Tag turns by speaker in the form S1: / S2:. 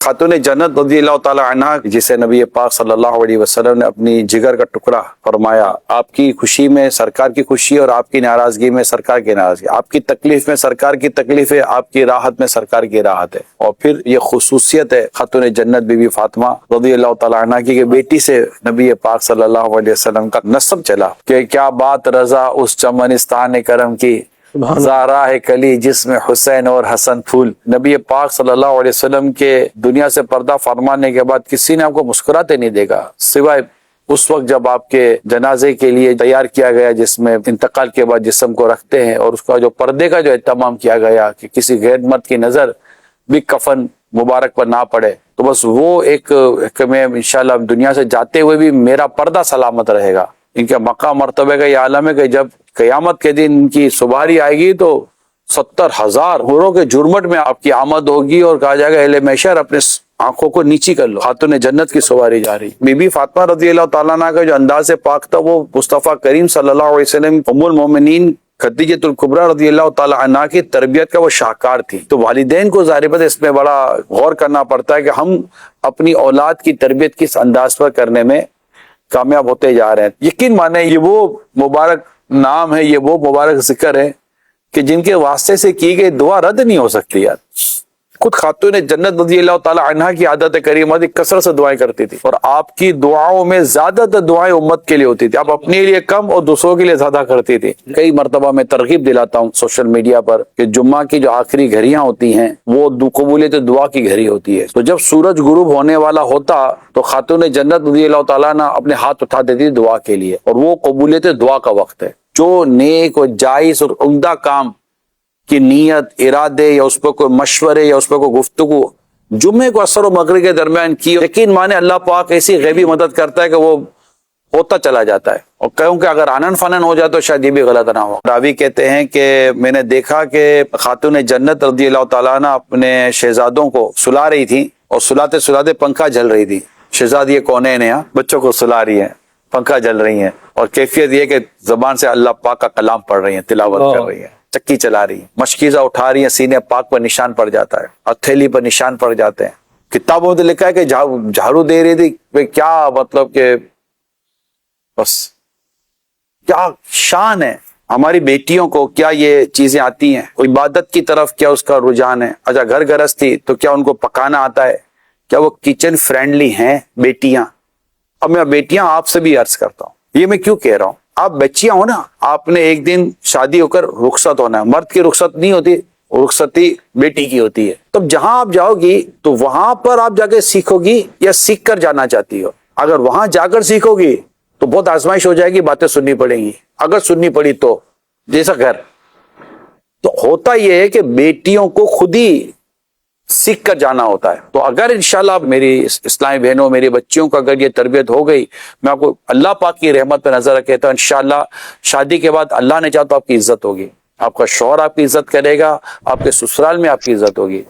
S1: खातून जन्नत रज़ी अल्लाह ताला अन्हा, जिसे नबी पाक सल्लल्लाहु अलैहि वसल्लम ने अपनी जिगर का टुकड़ा फरमाया, आपकी खुशी में सरकार की खुशी और आपकी नाराजगी में सरकार की नाराजगी, आपकी तकलीफ में सरकार की तकलीफ है, आपकी राहत में सरकार की राहत है। और फिर ये खुसूसियत है खातून जन्नत बीबी फातिमा रज़ी अल्लाह ताला अन्हा की बेटी से नबी पाक सल्लल्लाहु अलैहि वसल्लम का नस्ब चला कि क्या बात रजा उस चमनिस्तान करम की, ज़ारा है कली जिसमें हुसैन और हसन फूल। नबी पाक सल्लल्लाहु अलैहि वसल्लम के दुनिया से पर्दा फरमाने के बाद किसी ने आपको मुस्कुराते नहीं देखा, सिवाय उस वक्त जब आपके जनाजे के लिए तैयार किया गया, जिसमें इंतकाल के बाद जिस्म को रखते हैं और उसका जो पर्दे का जो इत्तमाम किया गया कि किसी गैर मर्द की नजर भी कफन मुबारक पर ना पड़े, तो बस वो एक में इंशाल्लाह दुनिया से जाते हुए भी मेरा पर्दा सलामत रहेगा। इनके मकाम मर्तबे का ये आलम है कि जब क़यामत के दिन इनकी सुबारी आएगी तो 70,000 हुरों के जुर्मट में आपकी आमद होगी और कहा जाएगा अहले महशर अपने आंखों को नीची कर लो, खातून जन्नत की सवारी जा रही। बीबी फातिमा रज़ी अल्लाह ताला अन्हा का जो अंदाज़ पाक था वो मुस्तफ़ा करीम सल्लल्लाहु अलैहि वसल्लम उम्मुल मोमिनीन खदीजतुल कुबरा रज़ी अल्लाह ताला अन्हा की तरबियत का वो शाहकार थी। तो वालिदैन को ज़ाहिर बात इसमें बड़ा गौर करना पड़ता है कि हम अपनी औलाद की तरबियत किस अंदाज पर करने में कामयाब होते जा रहे हैं। यकीन माने ये वो मुबारक नाम है, ये वो मुबारक जिक्र है कि जिनके वास्ते से की गई दुआ रद्द नहीं हो सकती। यार खुद खातून जन्नत रज़ी अल्लाह ताला अन्हा की आदत करीमा थी, कसरत से दुआएं करती थी और आपकी दुआओं में ज्यादातर दुआएं उम्मत के लिए होती थी। आप अपने लिए कम और दूसरों के लिए ज्यादा करती थी। कई मरतबा मैं तरगीब दिलाता हूँ सोशल मीडिया पर कि जुम्मा की जो आखिरी घड़ियां होती हैं वो कबूलियत दुआ की घड़ी होती है। तो जब सूरज गुरूब होने वाला होता तो खातून जन्नत रज़ी अल्लाह ताला अन्हा अपने हाथ उठा देती थी दुआ के लिए, और वो कबूलियत दुआ का वक्त है। जो नेक और जायज और उम्दा काम की नीयत, इरादे या उस पर कोई मशवरे या उस पर कोई गुफ्तगू जुम्मे को असर और मगरिब के दरमियान की, यकीन माने अल्लाह पाक ऐसी गैबी मदद करता है कि वो होता चला जाता है। और कहूँ कि अगर आनन फानन हो जाए तो शायद ये भी गलत ना हो। रावी कहते हैं कि मैंने देखा कि खातून जन्नत रज़ी अल्लाह ताला अन्हा अपने शहजादों को सुला रही थी और सुलाते सुलाते पंखा जल रही थी। शहजादी ये कौन है, बच्चों को सुला रही है, पंखा जल रही है, और कैफियत ये कि जबान से अल्लाह पाक का कलाम पढ़ रही है, तिलावत कर रही है, चक्की चला रही है, मशकीजा उठा रही है, सीने पाक पर निशान पड़ जाता है, हथेली पर निशान पड़ जाते हैं। किताबों में लिखा है कि झाड़ू दे रही थी। क्या मतलब कि बस क्या शान है हमारी बेटियों को, क्या ये चीजें आती हैं, इबादत की तरफ क्या उसका रुझान है। अच्छा घर गृहस्थी तो क्या उनको पकाना आता है, क्या वो किचन फ्रेंडली हैं बेटियां। अब मैं बेटियां आपसे भी अर्ज करता हूँ, ये मैं क्यों कह रहा हूँ, आप बच्चियां हो ना, आपने एक दिन शादी होकर रुखसत होना है। मर्द की रुखसत नहीं होती, रुखसती बेटी की होती है। तब जहां आप जाओगी तो वहां पर आप जाके सीखोगी या सीख कर जाना चाहती हो। अगर वहां जाकर सीखोगी तो बहुत आजमाइश हो जाएगी, बातें सुननी पड़ेगी। अगर सुननी पड़ी तो जैसा घर, तो होता यह है कि बेटियों को खुद ही सीख कर जाना होता है। तो अगर इंशाल्लाह मेरी इस्लामी बहनों, मेरी बच्चियों को अगर ये तरबियत हो गई, मैं आपको अल्लाह पाक की रहमत पर नजर रखे, तो इंशाल्लाह शादी के बाद अल्लाह ने चाहा तो आपकी इज्जत होगी, आपका शौहर आपकी इज्जत करेगा, आपके ससुराल में आपकी इज्जत होगी।